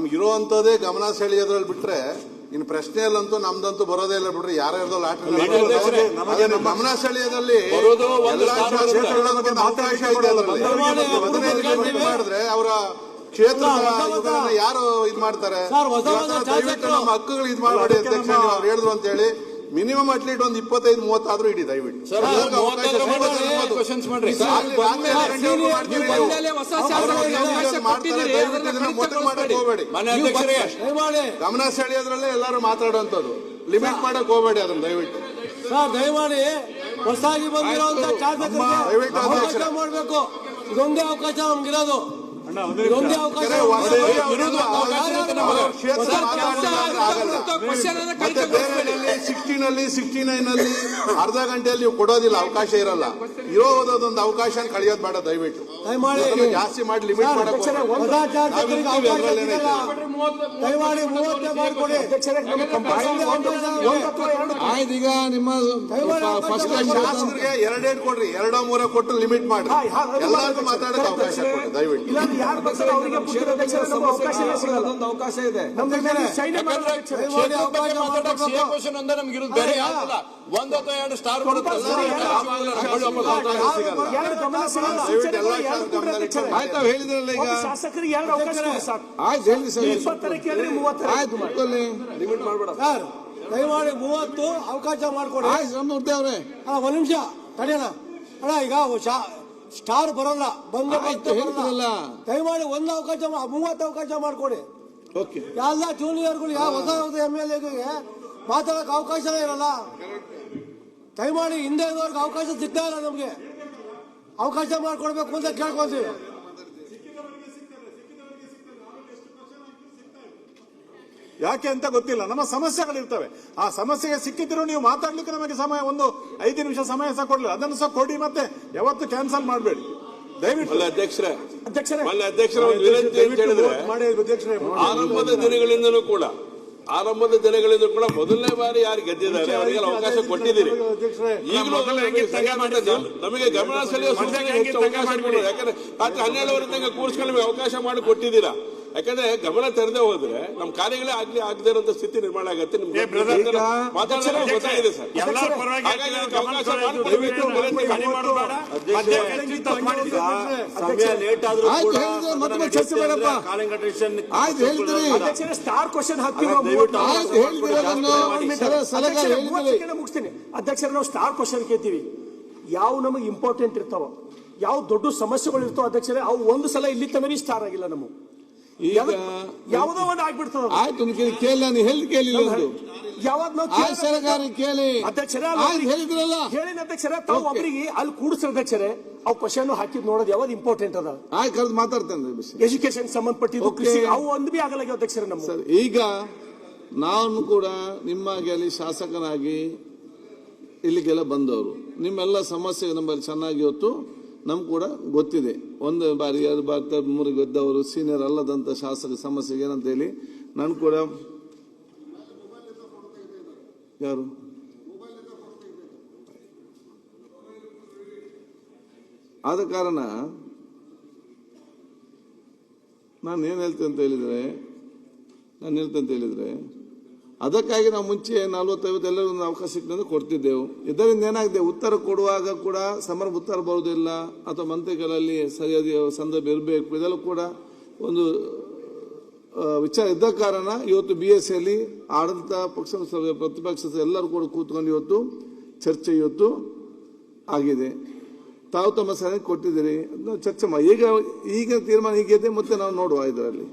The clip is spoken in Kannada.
ನಮ್ಗೆ ಇರುವಂತದೇ ಗಮನ ಸೆಳೆಯೋದ್ರಲ್ಲಿ ಬಿಟ್ರೆ ಇನ್ನು ಪ್ರಶ್ನೆಯಲ್ಲಂತೂ ನಮ್ದಂತೂ ಬರೋದೇ ಇಲ್ಲ ಬಿಟ್ರೆ ಯಾರ್ಯಾರ್ದೋ ಲಾಟ್ರಿ ಗಮನ ಸೆಳೆಯೋದಲ್ಲಿ ಅವಕಾಶ ಇದೆ. ಮಾಡಿದ್ರೆ ಅವರ ಕ್ಷೇತ್ರ ಯಾರು ಇದ್ ಮಾಡ್ತಾರೆ, ದಯವಿಟ್ಟು ನಮ್ಮ ಹಕ್ಕುಗಳು ಇದ್ ಮಾಡಬೇಡಿ ಅಧ್ಯಕ್ಷ ಅವ್ರು ಹೇಳಿದ್ರು ಅಂತ ಹೇಳಿ ಮಿನಿಮಮ್ ಅಟ್ಲೀಸ್ಟ್ ಒಂದು 25-30 ಆದ್ರೂ ಇಡಿ ದಯವಿಟ್ಟು. ಗಮನ ಸೆಳೆಯೋದ್ರಲ್ಲೇ ಎಲ್ಲರೂ ಮಾತಾಡುವಂತದ್ದು, ಲಿಮಿಟ್ ಮಾಡಕ್ ಹೋಗಬೇಡಿ ಅದನ್ನ ದಯವಿಟ್ಟು. ದಯಮಾಡಿ ಹೊಸದಾಗಿ ಬಂದಿರುವಂತ ದಯವಿಟ್ಟು ಮಾಡಬೇಕು. ಇದೊಂದೇ ಅವಕಾಶ ನಮ್ಗಿರೋದು, ಇದೊಂದೇ ಅವಕಾಶ. ಮತ್ತೆ ಬೇರೆ 69 ಅರ್ಧ ಗಂಟೆಯಲ್ಲಿ ನೀವು ಕೊಡೋದಿಲ್ಲ, ಅವಕಾಶ ಇರಲ್ಲ. ಇರೋದೊಂದು ಅವಕಾಶ ಕಳೆಯೋದು ಬೇಡ ದಯವಿಟ್ಟು. ಜಾಸ್ತಿ ಮಾಡಿ ಲಿಮಿಟ್ ಮಾಡಬೇಕು. ಈಗ ನಿಮ್ಮ ಶಾಸಕರಿಗೆ 2 ಕೊಡ್ರಿ, 2-3 ಕೊಟ್ಟು ಲಿಮಿಟ್ ಮಾಡಿ ಎಲ್ಲರಿಗೂ ಮಾತಾಡೋಕೆ ಅವಕಾಶ ಕೊಡಿ ದಯವಿಟ್ಟು. ಅವಕಾಶ ಇದೆ. ಒಂದು ಅಥವಾ 2 ಸ್ಟಾರ್ ಆಯ್ತು ಹೇಳಿದ್ರಲ್ಲ ಈಗ ಶಾಸಕರಿಗೆ 2 ಅವಕಾಶ ಆಯ್ತು ಹೇಳಿ ಸರ್. 20 ಆಯ್ತು ಲಿಮಿಟ್ ಮಾಡಬೇಡ ಸರ್, ದಯಮಾಡಿ 30 ಅವಕಾಶ ಮಾಡ್ಕೊಡಿ. ಆಯ್ತು ರಾಮಮೂರ್ತಿ ಅವರೇ ಒಂದ್ ನಿಮಿಷ ತಡೆಯೋಣ ಅಣ್ಣ. ಈಗ ಸ್ಟಾರ್ ಬರೋಲ್ಲ, ಹೇಳ್ತಿರಲ್ಲ, ದಯಮಾಡಿ 1 ಅವಕಾಶ 30 ಅವಕಾಶ ಮಾಡ್ಕೊಡಿ. ಎಲ್ಲ ಜೂನಿಯರ್ಗಳು ಹೊಸ MLA ಮಾತಾಡಕ್ ಅವಕಾಶನೇ ಇರಲ್ಲ. ದಯಮಾಡಿ ಹಿಂದೆ ಇರೋರ್ಗೆ ಅವಕಾಶ ಸಿಗ್ತಾ ಇಲ್ಲ, ನಮ್ಗೆ ಅವಕಾಶ ಮಾಡ್ಕೊಡ್ಬೇಕು ಅಂತ ಕೇಳ್ಕೊಳ್ತೀವಿ. ಯಾಕೆ ಅಂತ ಗೊತ್ತಿಲ್ಲ, ನಮ್ಮ ಸಮಸ್ಯೆಗಳಿರ್ತವೆ. ಆ ಸಮಸ್ಯೆಗೆ ಸಿಕ್ಕಿದ್ರು ನೀವು ಮಾತಾಡ್ಲಿಕ್ಕೆ ನಮಗೆ ಸಮಯ ಒಂದು 5 ನಿಮಿಷ ಸಮಯ ಸಹ ಕೊಡ್ಲಿಲ್ಲ, ಅದನ್ನು ಸಹ ಕೊಡಿ. ಮತ್ತೆ ಯಾವತ್ತು ಕ್ಯಾನ್ಸಲ್ ಮಾಡಬೇಡಿ ದಯವಿಟ್ಟು. ಅಧ್ಯಕ್ಷರೇ ಆರಂಭದ ದಿನಗಳಿಂದಲೂ ಕೂಡ ಮೊದಲನೇ ಬಾರಿ ಯಾರು ಗೆದ್ದಿದ್ದಾರೆ ಅವರಿಗೆ ಅವಕಾಶ ಕೊಟ್ಟಿದ್ದೀರಿ. ಈಗಲೂ ನಮಗೆ ಗಮನ ಸೆಳೆಯುವ ಅವಕಾಶ ಕೊಡಿ. ಯಾಕಂದ್ರೆ ರಾತ್ರಿ 12 ತನಕ ಕೂರಿಸ್ಕೊಂಡು ನಮಗೆ ಅವಕಾಶ ಮಾಡಿ ಕೊಟ್ಟಿದ್ದೀರಾ. ಯಾಕಂದ್ರೆ ಗಮನ ತೆರೆದೇ ಹೋದ್ರೆ ನಮ್ಮ ಕಾರ್ಯಗಳೇ ಆಗದೇ ಇರುವಂತ ಸ್ಥಿತಿ ನಿರ್ಮಾಣ ಆಗುತ್ತೆ. ನಿಮ್ಗೆ ಮಾತಾಡೋದು ಗೊತ್ತಾಗಿದೆ ಸರ್. ಸ್ಟಾರ್ ಕ್ವಶನ್ ಮುಗಿಸ್ತೀನಿ ಅಧ್ಯಕ್ಷರ. ನಾವು ಸ್ಟಾರ್ ಕ್ವಶನ್ ಕೇಳ್ತೀವಿ, ಯಾವ ನಮಗೆ ಇಂಪಾರ್ಟೆಂಟ್ ಇರ್ತಾವ, ಯಾವ ದೊಡ್ಡ ಸಮಸ್ಯೆಗಳು ಇರ್ತಾವ ಅಧ್ಯಕ್ಷರೇ, ಅವು ಒಂದು ಸಲ ಇಲ್ಲಿ ತನಕ ಸ್ಟಾರ್ ಆಗಿಲ್ಲ. ನಮ್ಮ ಯಾವುದೋ ಒಂದು ಆಗ್ಬಿಡ್ತದ. ಆಯ್ತು ಕೇಳಿ, ನಾನು ಹೇಳಿ ಕೇಳಿಲ್ಲ. ಯಾವಾಗ ನಾವು ಸರ್ಕಾರ ಕೇಳಿ ಅಧ್ಯಕ್ಷರೇ ಹೇಳಿದ್ರಲ್ಲ, ಹೇಳಿನ ಅಧ್ಯಕ್ಷರೇ, ತಾವು ಒಬ್ಬರಿಗೆ ಅಲ್ಲಿ ಕೂಡಿಸ್ರ ಅಧ್ಯಕ್ಷರೇ, ಅವು ಕ್ವಶನ್ ಹಾಕಿದ್ ನೋಡೋದು ಯಾವ್ದು ಇಂಪಾರ್ಟೆಂಟ್ ಅದ. ಆಯ್ತು ಕರೆದು ಮಾತಾಡ್ತೇನೆ. ಎಜುಕೇಶನ್ ಸಂಬಂಧಪಟ್ಟಿದ್ದು ಕೃಷಿ ಅವು ಒಂದು ಬಿ ಆಗಲ್ಲ ಅಧ್ಯಕ್ಷರೇ. ನಮ್ಮ ಸರ್, ಈಗ ನಾನು ಕೂಡ ನಿಮ್ಮಾಗಿ ಅಲ್ಲಿ ಶಾಸಕನಾಗಿ ಇಲ್ಲಿಗೆಲ್ಲ ಬಂದವರು, ನಿಮ್ಮೆಲ್ಲ ಸಮಸ್ಯೆ ನಮ್ಮಲ್ಲಿ ಚೆನ್ನಾಗಿ ಹೊತ್ತು ನಮ್ಗೆ ಕೂಡ ಗೊತ್ತಿದೆ. 1 ಬಾರಿ 2 ಬಾರಿ 3 ಗೆದ್ದವರು ಸೀನಿಯರ್ ಅಲ್ಲದಂತ ಶಾಸಕ ಸಮಸ್ಯೆಗೆ ಏನಂತ ಹೇಳಿ ನಾನು ಕೂಡ ಯಾರು ಆದ ಕಾರಣ ನಾನು ಏನು ಹೇಳ್ತೇನೆ ಅಂತ ಹೇಳಿದ್ರೆ ಅದಕ್ಕಾಗಿ ನಾವು ಮುಂಚೆ 40-50 ಎಲ್ಲರಿಗೂ ಅವಕಾಶ ಸಿಕ್ಕಿದ್ರೆ ಕೊಡ್ತಿದ್ದೆವು. ಇದರಿಂದ ಏನಾಗಿದೆ, ಉತ್ತರ ಕೊಡುವಾಗ ಕೂಡ ಸಮರ ಉತ್ತರ ಬರುವುದಿಲ್ಲ ಅಥವಾ ಮಂತ್ರಿಗಳಲ್ಲಿ ಸರಿಯಾದ ಸಂದರ್ಭ ಇರಬೇಕು, ಇದೆಲ್ಲ ಕೂಡ ಒಂದು ವಿಚಾರ ಇದ್ದ ಕಾರಣ ಇವತ್ತು BSCಯಲ್ಲಿ ಆಡಳಿತ ಪಕ್ಷ ಪ್ರತಿಪಕ್ಷ ಎಲ್ಲರೂ ಕೂಡ ಕೂತ್ಕೊಂಡು ಇವತ್ತು ಚರ್ಚೆ ಆಗಿದೆ. ತಾವು ತಮ್ಮ ಸಲಹೆ ಕೊಟ್ಟಿದ್ದೀರಿ, ಚರ್ಚೆ ಮಾಡಿ. ಈಗ ತೀರ್ಮಾನ ಹೀಗಿದೆ, ಮತ್ತೆ ನಾವು ನೋಡುವ ಇದರಲ್ಲಿ.